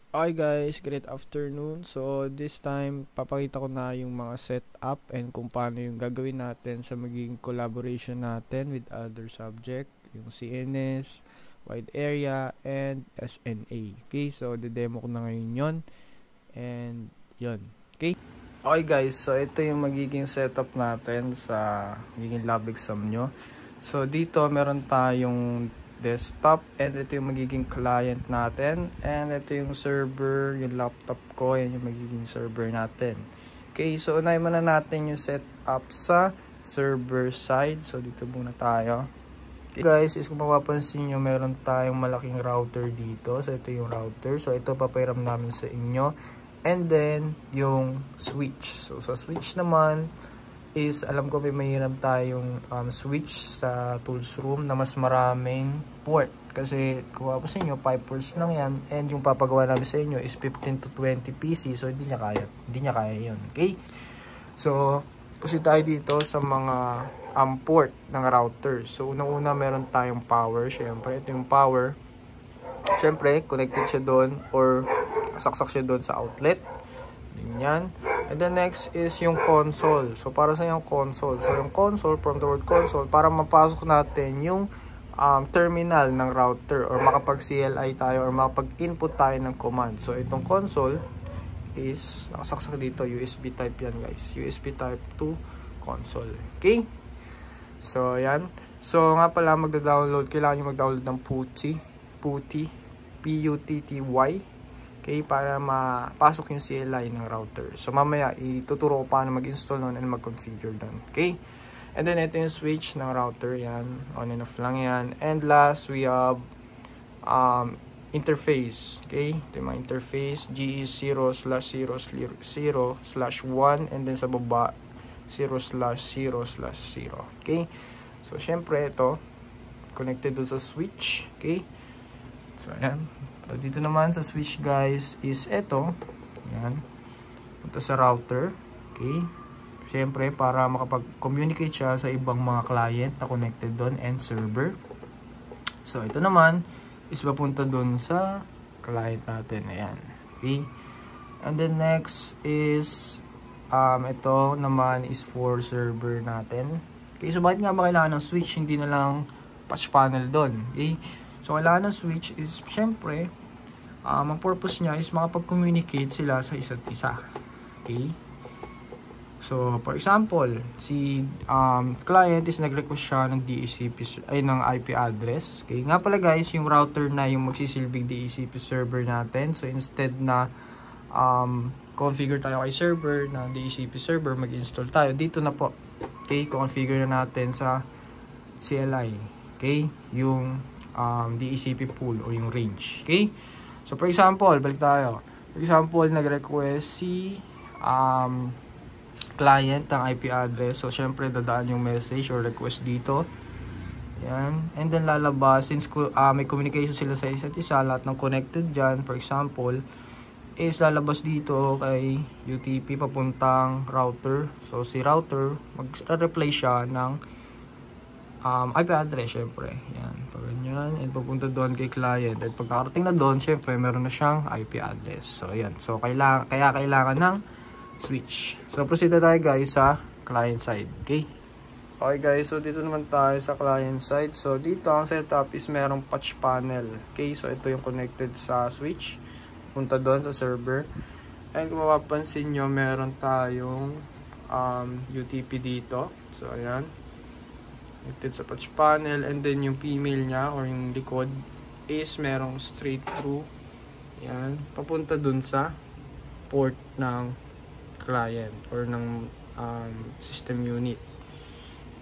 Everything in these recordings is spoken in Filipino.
Okay guys, great afternoon. So this time, papakita ko na yung mga setup and kung paano yung gagawin natin sa magiging collaboration natin with other subject, yung CNS, wide area, and SNA. Okay, so demo ko na ngayon yon and yon. Okay? Okay guys, so ito yung magiging setup natin sa magiging lab exam nyo. So dito meron tayong desktop and ito yung magiging client natin and ito yung server, yung laptop ko, yan yung magiging server natin. Okay, so unahin muna natin yung setup sa server side. So dito muna tayo. Okay guys, is kung mapapansin nyo, meron tayong malaking router dito. So ito yung router, so ito papairam namin sa inyo. And then yung switch, so sa switch naman is alam ko may mahirap tayong switch sa tools room na mas maraming port kasi kung mapapansin nyo 5 ports lang yan and yung papagawa namin sa inyo is 15 to 20 PC, so hindi niya kaya yun. Okay, so proceed tayo dito sa mga port ng router. So unang-una meron tayong power, syempre ito yung power, syempre connected siya doon or saksak siya doon sa outlet. Ganyan. And then next is yung console. So para sa yung console. So yung console, from the word console, para mapasok natin yung terminal ng router or makapag CLI tayo or makapag-input tayo ng command. So itong console is nakasaksak dito, USB type yan guys. USB type to console. Okay? So yan. So nga pala magda-download, kailangan nyo mag-download ng PuTTY. Okay, para mapasok yung CLI ng router. So mamaya ituturo ko paano mag-install nun and mag-configure dun. Okay? And then ito yung switch ng router, yan. On and off lang yan. And last, we have interface. Okay? Ito yung mga interface. G is 0/0/0/1 and then sa baba 0/0/0. Okay? So syempre ito connected dun sa switch. Okay? So ayan. So, dito naman sa switch guys is ito. Yan. Punta sa router. Okay. Siyempre para makapag-communicate siya sa ibang mga client na connected doon and server. So ito naman is papunta doon sa client natin. Ayan. Okay. And then next is ito naman is for server natin. Okay. So bakit nga ba kailangan ng switch? Hindi na lang patch panel doon. Okay. So kailangan ng switch is syempre ang purpose niya is makapag-communicate sila sa isa't isa. Okay? So, for example, si client is nag-request siya ng DHCP ay ng IP address. Okay? Nga pala guys, yung router na yung magsisilbing DHCP server natin. So, instead na configure tayo kay server na DHCP server, mag-install tayo. Dito na po. Okay? Configure na natin sa CLI. Okay? Yung DHCP pool o yung range. Okay? So, for example, balik tayo. For example, nag-request si client ng IP address. So, syempre, dadaan yung message or request dito. Yan. And then, lalabas. Since may communication sila sa isa't isa, lahat ng connected dyan, for example, is lalabas dito kay UTP papuntang router. So, si router, mag-reply siya ng IP address, syempre. Yan. Pag ganyan, and pupunta doon kay client. At pagkarating na doon, syempre, meron na siyang IP address. So, yan. So, kaya kailangan ng switch. So, proceed na tayo, guys, sa client side. Okay? Okay, guys. So, dito naman tayo sa client side. So, dito, ang setup is merong patch panel. Okay? So, ito yung connected sa switch. Punta doon sa server. And kung mapapansin nyo, meron tayong UTP dito. So, ayan. Connected sa patch panel, and then yung female niya or yung likod is merong straight through, yan, papunta dun sa port ng client or ng system unit.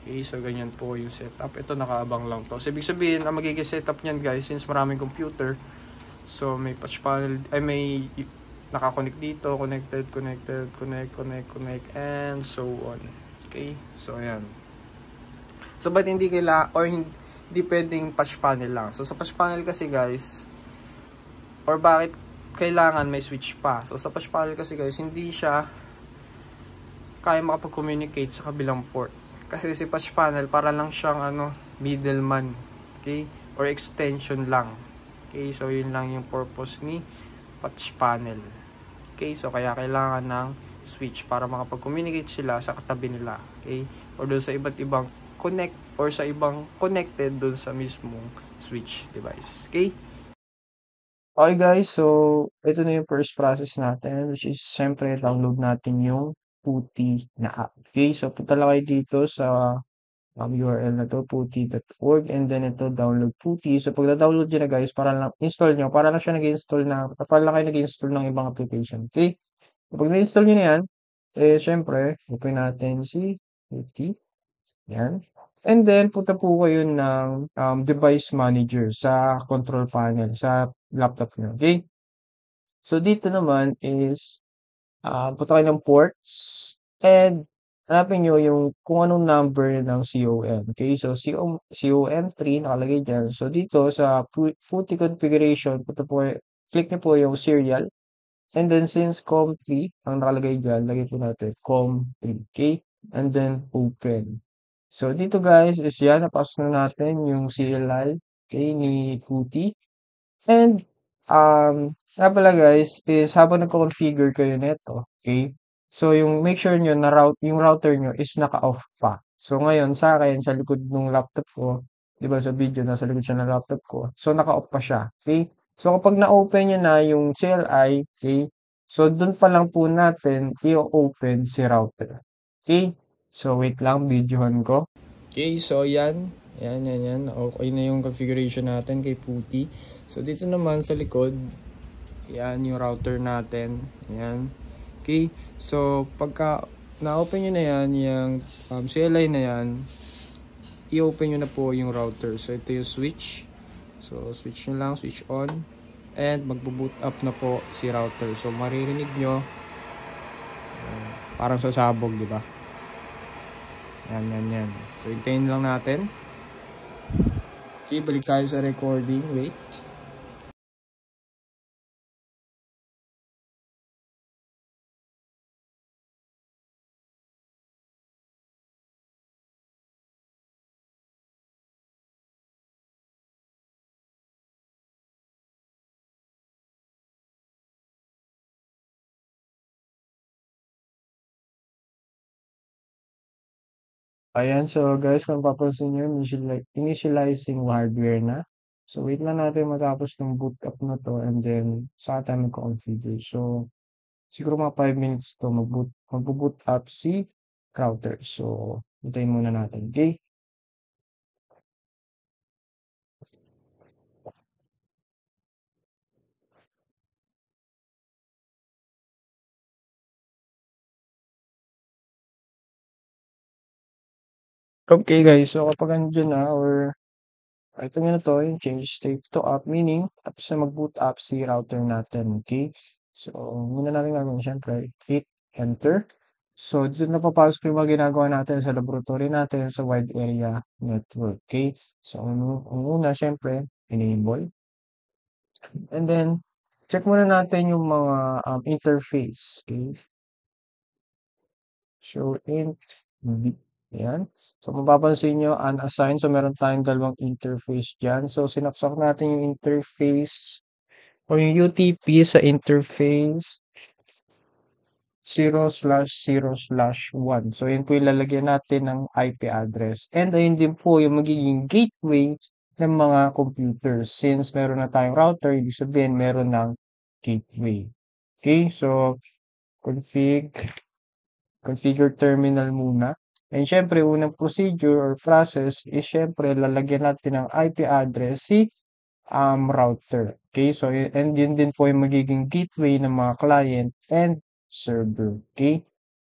Okay, so ganyan po yung setup. Ito nakaabang lang to. So ibig sabihin ang magiging setup niyan guys, since maraming computer, so may patch panel, ay may nakakonect dito, connect, and so on. Okay, so ayan. So, ba't hindi kailangan, or hindi pwedeng patch panel lang? So, sa patch panel kasi guys, or bakit kailangan may switch pa? So, sa patch panel kasi guys, hindi siya kaya makapag-communicate sa kabilang port. Kasi si patch panel, para lang siyang middleman. Okay? Or extension lang. Okay? So, yun lang yung purpose ni patch panel. Okay, so kaya kailangan ng switch para makapag-communicate sila sa katabi nila. Okay, or doon sa iba't ibang connect or sa ibang connected doon sa mismong switch device. Okay? Okay guys, so ito na yung first process natin, which is siyempre download natin yung PuTTY na app. Okay, so punta lang kayo dito sa URL na to, putty.org, and then ito, download PuTTY. So pag na-download nyo na guys, para lang install nyo, para lang siya nag-install na, para lang kayo nag-install ng ibang application. Okay? So pag na-install nyo na yan, eh syempre, open natin si PuTTY. Yan. And then, punta po kayo ng device manager sa control panel, sa laptop nyo. Okay? So, dito naman is, punta kayo ng ports and hanapin nyo yung kung anong number ng COM. Okay? So, COM3 nakalagay dyan. So, dito sa PuTTY configuration, click nyo po yung serial. And then, since COM3 ang nakalagay dyan, lagay po natin COM3. Okay? And then, open. So, dito guys is yan, napasok na natin yung CLI, okay, ni PuTTY. And, nga pala guys, is habang nagko-configure kayo nito, okay, so yung make sure nyo na yung router nyo is naka-off pa. So, ngayon, sa akin, sa likod ng laptop ko, di ba sa video, nasa likod siya ng laptop ko, so naka-off pa siya, okay. So, kapag na-open nyo na yung CLI, okay, so dun pa lang po natin i-open si router. Okay, so wait lang, videohan ko. Okay, so yan. Yan. Okay na yung configuration natin kay PuTTY. So, dito naman sa likod, yan yung router natin. Yan. Okay, so pagka na-open nyo na yan, yung CLI na yan, i-open nyo na po yung router. So, ito yung switch. So, switch nyo lang, switch on. And magbo-boot up na po si router. So, maririnig nyo, parang sasabog, di ba? Yan. So, hintayin lang natin. Okay, balik tayo sa recording. Wait. Ayan, so guys, kung papansin nyo, initializing hardware na. So, wait lang natin matapos ng boot up na to and then saka tayo mag-configure. So, siguro mga 5 minutes to mag-boot up si router. So, hintayin muna natin. Okay? Okay guys, so kapag andyan na or ito nyo na to, yung change state to up, meaning tapos na mag-boot up si router natin. Okay? So, muna natin gagawin siyempre, click enter. So, dito na papasok yung mga ginagawa natin sa laboratory natin sa wide area network. Okay? So, ang una, siyempre, enable. And then, check muna natin yung mga interface. Okay? So, int b. Ayan. So, mapapansin nyo, unassigned. So, meron tayong dalawang interface dyan. So, sinaksak natin yung interface or yung UTP sa interface 0/0/1. So, yun po ilalagyan natin ng IP address. And ayun din po yung magiging gateway ng mga computers. Since meron na tayong router, ibig sabihin meron ng gateway. Okay, so configure terminal muna. And syempre, unang procedure or process is syempre lalagyan natin ng IP address si router. Okay, so and yun din po yung magiging gateway ng mga client and server. Okay,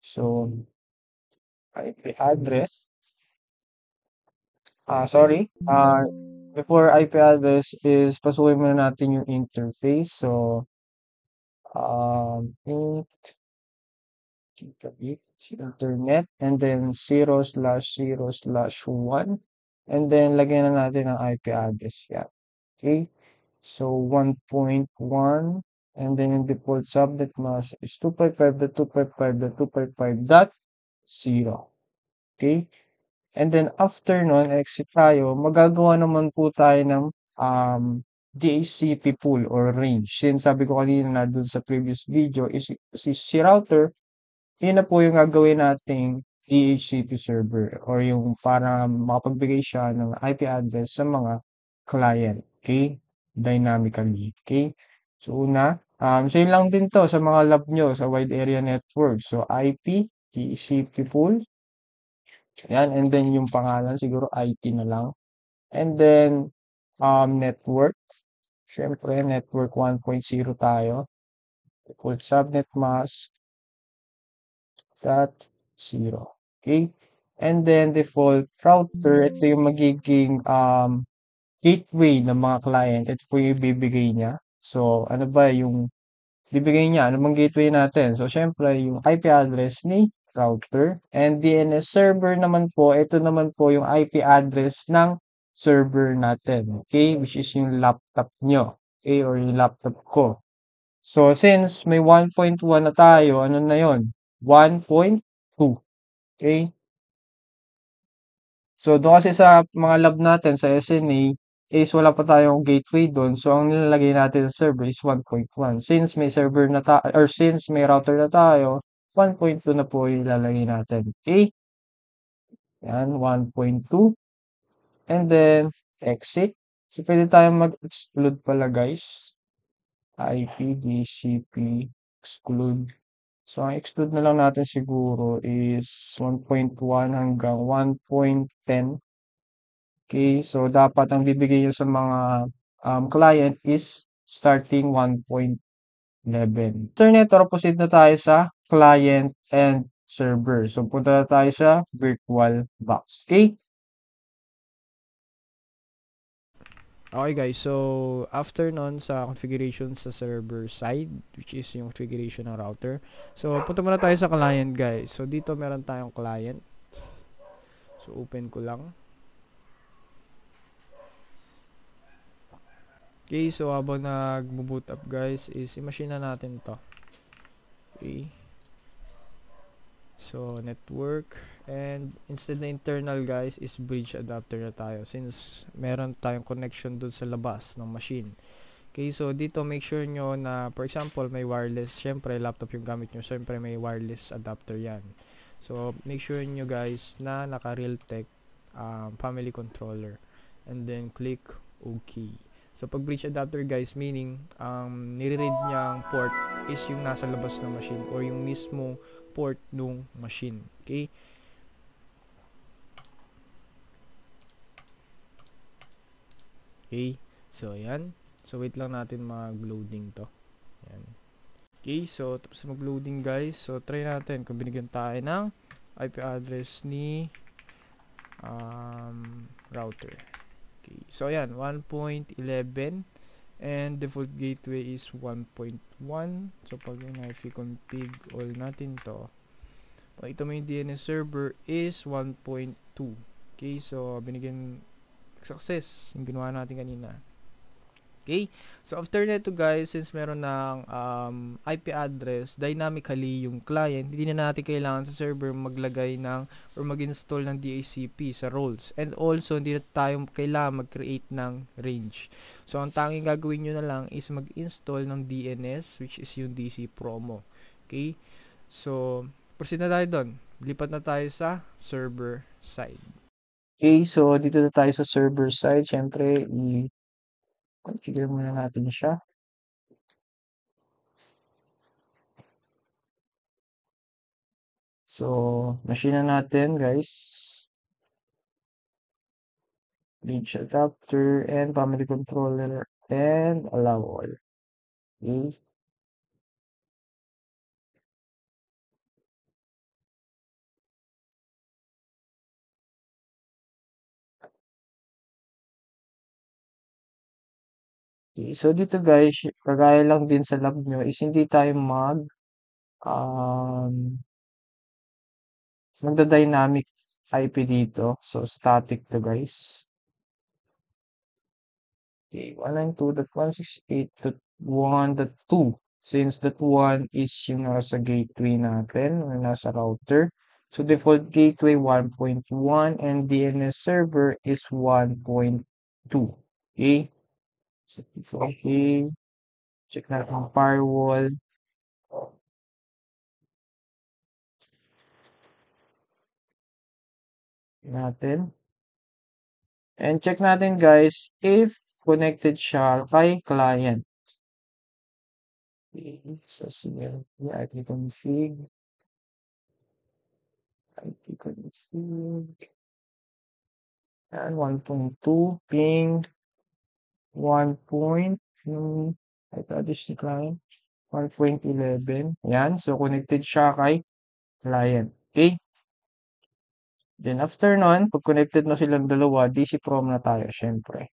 so IP address. Before IP address is pasukin muna natin yung interface. So internet and then 0/0/1 and then lagyan na natin ang IP address yan. Okay, so 1.1 and then yung default subnet mask is 255.255.255.0. Okay, and then after nun exit tayo, magagawa naman po tayo ng DHCP pool or range. Since sabi ko kanina na dun sa previous video is si router, yun na po yung gagawin nating DHCP server or yung para makapagbigay siya ng IP address sa mga client, okay? Dynamically, okay? So una, so yun lang din to sa mga lab nyo sa wide area network. So IP, DHCP pool, yan, and then yung pangalan siguro IT na lang. And then network, syempre network 1.0 tayo. Default subnet mask dot 0. Okay? And then default router, ito yung magiging gateway ng mga client. Ito po yung ibibigay niya. So, ano ba yung bibigay niya? Ano bang gateway natin? So, syempre, yung IP address ni router. And DNS server naman po, ito naman po yung IP address ng server natin. Okay? Which is yung laptop nyo. Okay? Or yung laptop ko. So, since may 1.1 na tayo, ano na yon? 1.2. Okay? So, doon kasi sa mga lab natin sa SNA, is wala pa tayong gateway doon. So, ang nilalagay natin sa server is 1.1. Since may server na tayo, or since may router na tayo, 1.2 na po yung ilalagay natin. Okay? Yan, 1.2. And then, exit. So, pwede tayong mag-exclude pala, guys. IP, DCP, exclude. So, ang exclude na lang natin siguro is 1.1 hanggang 1.10. Okay, so dapat ang bibigay nyo sa mga client is starting 1.11. After nito, proceed na tayo sa client and server. So, punta na tayo sa virtual box. Okay? Okay guys, so after nun sa configuration sa server side, which is yung configuration ng router. So punta muna tayo sa client guys. So dito meron tayong client. So open ko lang. Okay, so habang nag-boot up guys, is i-machine na natin to. Okay. So network, and instead na internal guys is bridge adapter na tayo since meron tayong connection dun sa labas ng machine. Okay, so dito make sure nyo na for example may wireless, syempre laptop yung gamit nyo, syempre may wireless adapter yan. So make sure nyo guys na naka Realtek family controller, and then click OK. So pag bridge adapter guys, meaning nire-read niyang port is yung nasa labas ng machine or yung mismo port nung machine. Okay? Okay. So, ayan. So, wait lang natin mag-loading to. Ayan. Okay. So, tapos mag-loading guys. So, try natin kung binigyan tayo ng IP address ni router. Okay. So, ayan. 1.11 and default gateway is 1.1. So, pag i-config all natin to, ito mo yung DNS server is 1.2. Okay, so binigyan success yung ginawa natin kanina. Okay, so after nito guys, since meron ng IP address, dynamically yung client, hindi na natin kailangan sa server maglagay ng or mag-install ng DHCP sa roles. And also, hindi na tayo kailangan mag-create ng range. So, ang tanging gagawin nyo na lang is mag-install ng DNS, which is yung DC promo. Okay, so proceed na tayo doon. Lipat na tayo sa server side. Okay, so dito na tayo sa server side. Siyempre, i-configure muna natin siya. So, machine na natin, guys. Bridge adapter and family controller and allow all. Okay. Okay, so dito guys, kagaya lang din sa lab nyo is hindi tayo magda-dynamic IP dito. So static to guys. Okay, 192.168.1.2. Since that one is yung nasa gateway natin or nasa router. So default gateway 1.1 and DNS server is 1.2. Okay. Okay. Check natin ang firewall natin. And check natin guys if connected siya kay client. Okay. So sige, IP config. IP config. And 1.2 ping 1 point yung IP address ni client 1.11. Yan. So connected siya kay client. Okay. Then after nun, pag connected na silang dalawa, DC prom na tayo, syempre.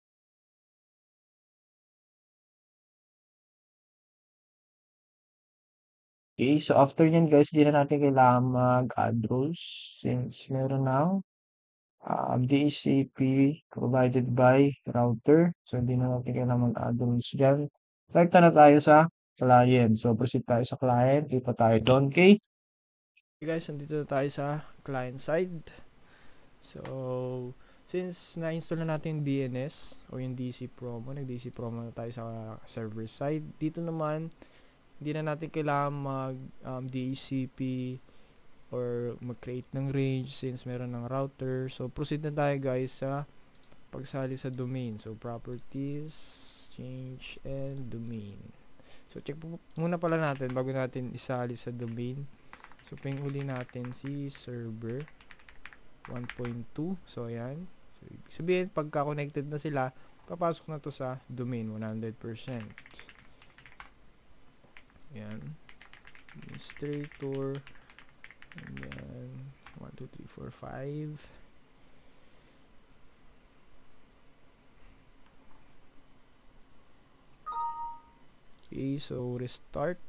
Okay, so after yan guys, di na natin kailangan mag-add roles since meron ng DHCP provided by router. So hindi na natin kailangan mag-add roles dyan. Start na tayo sa client. So proceed tayo sa client, lipat tayo doon. Okay? Okay guys, nandito na tayo sa client side. So, since na-install na natin yung DNS o yung DC promo, nag-DC promo na tayo sa server side. Dito naman, hindi na natin kailangan mag DHCP or mag-create ng range since meron ng router. So, proceed na tayo guys sa pagsali sa domain. So, properties, change, and domain. So, check muna pala natin bago natin isali sa domain. So, uli natin si server 1.2. So, ayan. So, ibig sabihin, pagka connected na sila, papasok na to sa domain 100%. Ayan. Administrator. Ayan. 1, 2, 3, 4, 5. Okay, so restart.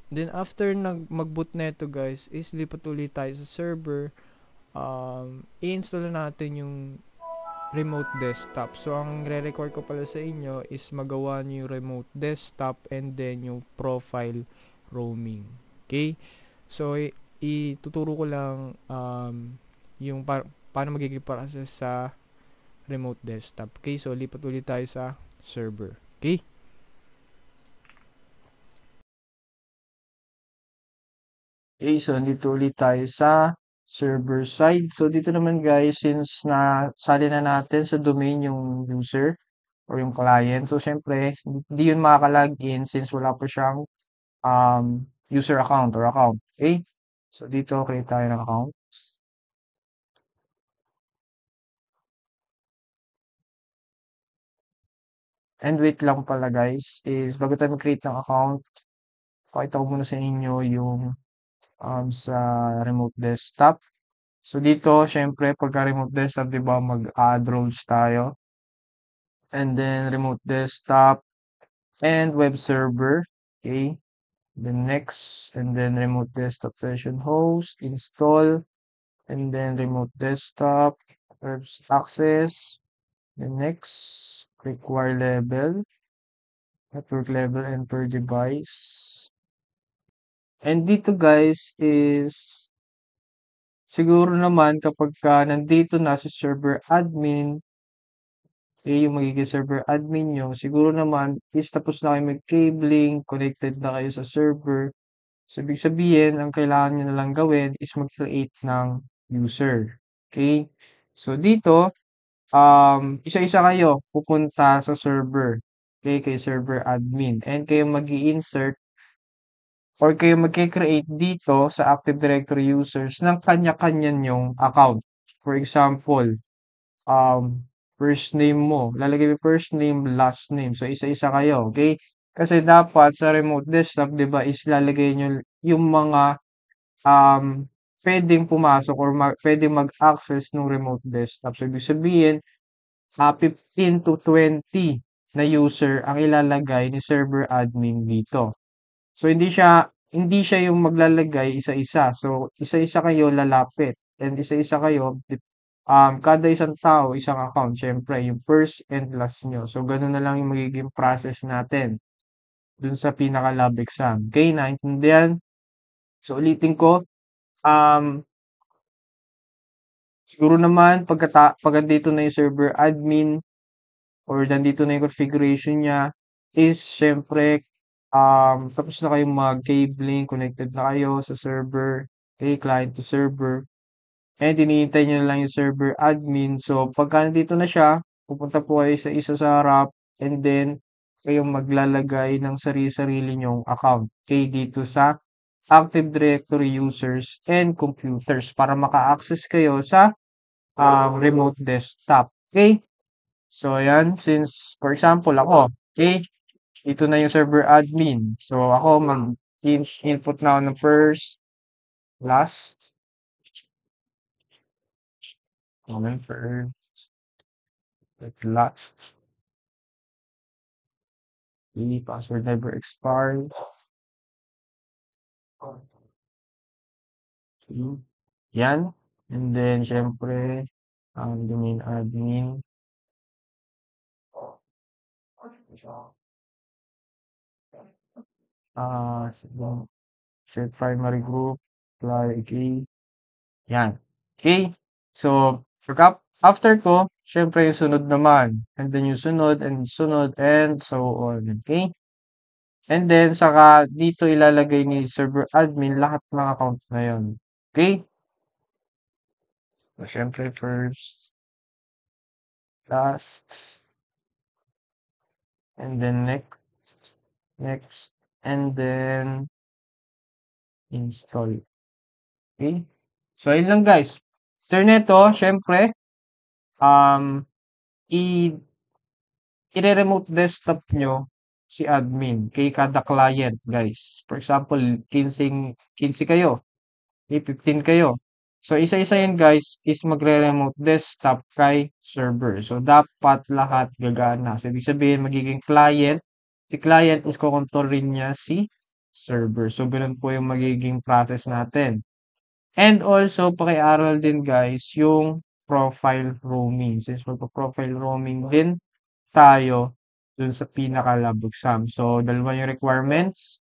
Then after mag-boot neto guys, is lipat ulit tayo sa server. I-install na natin yung remote desktop. So ang re-record ko pala sa inyo is magawa niyo yung remote desktop and then yung profile roaming. Okay? So ituturo ko lang yung paano magiging process sa remote desktop. Okay? So lipat ulit tayo sa server. Okay? Okay, so dito ulit tayo sa server side. So dito naman guys, since sali na natin sa domain yung user or yung client. So syempre, hindi yun makaka-login since wala pa siyang user account or account. Okay? So dito create tayo ng account. And wait lang pala guys, is bago tayo mag-create ng account, pakita ko muna sa inyo yung sa remote desktop. So dito, syempre, pagka remote desktop, di ba, mag-add roles tayo. And then remote desktop and web server. Okay. Then next, and then remote desktop session host, install, and then remote desktop, web access. Then next, require level, network level, and per device. And dito guys is siguro naman kapag nandito na si server admin, yung magiging server admin nyo, siguro naman is tapos na kayo mag-cabling, connected na kayo sa server. So, ibig sabihin, ang kailangan nyo na lang gawin is mag-create ng user. Okay? So, dito, isa-isa kayo pupunta sa server. Okay? Kay server admin. And kayo mag-i-insert or kayo mag-create dito sa Active Directory users ng kanya-kanya nyong account. For example, first name mo. Lalagay mo first name, last name. So, isa-isa kayo, okay? Kasi dapat sa remote desktop, di ba, is lalagay nyo yung mga pwedeng pumasok or pwedeng mag-access ng remote desktop. So, ibig sabihin, 15 to 20 na user ang ilalagay ni server admin dito. So, hindi siya yung maglalagay isa-isa. So, isa-isa kayo lalapit. And isa-isa kayo, kada isang tao, isang account. Syempre, yung first and last nyo. So, ganun na lang yung magiging process natin. dun sa pinaka-lab exam. Okay, naintindihan? So, ulitin ko, um, siguro naman pagka dito na yung server admin or nandito na yung configuration niya is syempre, tapos na kayong mag-cabling, connected na kayo sa server, okay, client to server. And hinihintay niyo na lang yung server admin. So, pagka nandito na siya, pupunta po kayo sa isa sa harap and then kayong maglalagay ng sarili-sarili niyong account. Okay, dito sa Active Directory users and computers para maka-access kayo sa remote desktop. Okay? So, ayan. Since, for example, ako, okay, dito na yung server admin. So, ako mag-input na ako ng first, last, first, last. The password never expires. Yan. And then, syempre, domain admin. Set primary group, apply key. Yan. Okay? So, after ko, syempre yung sunod naman. And then yung sunod, and so on. Okay? And then, saka dito ilalagay ni server admin lahat ng account na yun. Okay? So, syempre, first, last, and then next, and then install. Okay? So, yun lang guys. After neto, syempre, um, i i-re-remote desktop nyo si admin kay kada client, guys. For example, 15 kayo, 15 kayo. So, isa-isa yan, guys, is magre-remote desktop kay server. So, dapat lahat gagana. So, ibig sabihin, magiging client. Si client is kukontrol rin niya si server. So, ganun po yung magiging process natin. And also, pakiaral din, guys, yung profile roaming. Since magpa-profile roaming din tayo dun sa pinaka-lab exam. So, dalawa yung requirements.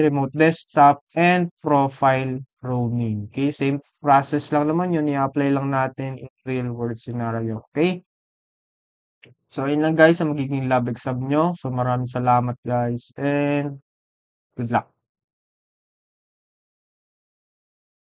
Remote desktop and profile roaming. Okay, same process lang naman yun. I-apply lang natin in real world scenario. Okay? So, yun lang guys ang magiging lab exam nyo. So, maraming salamat guys and good luck.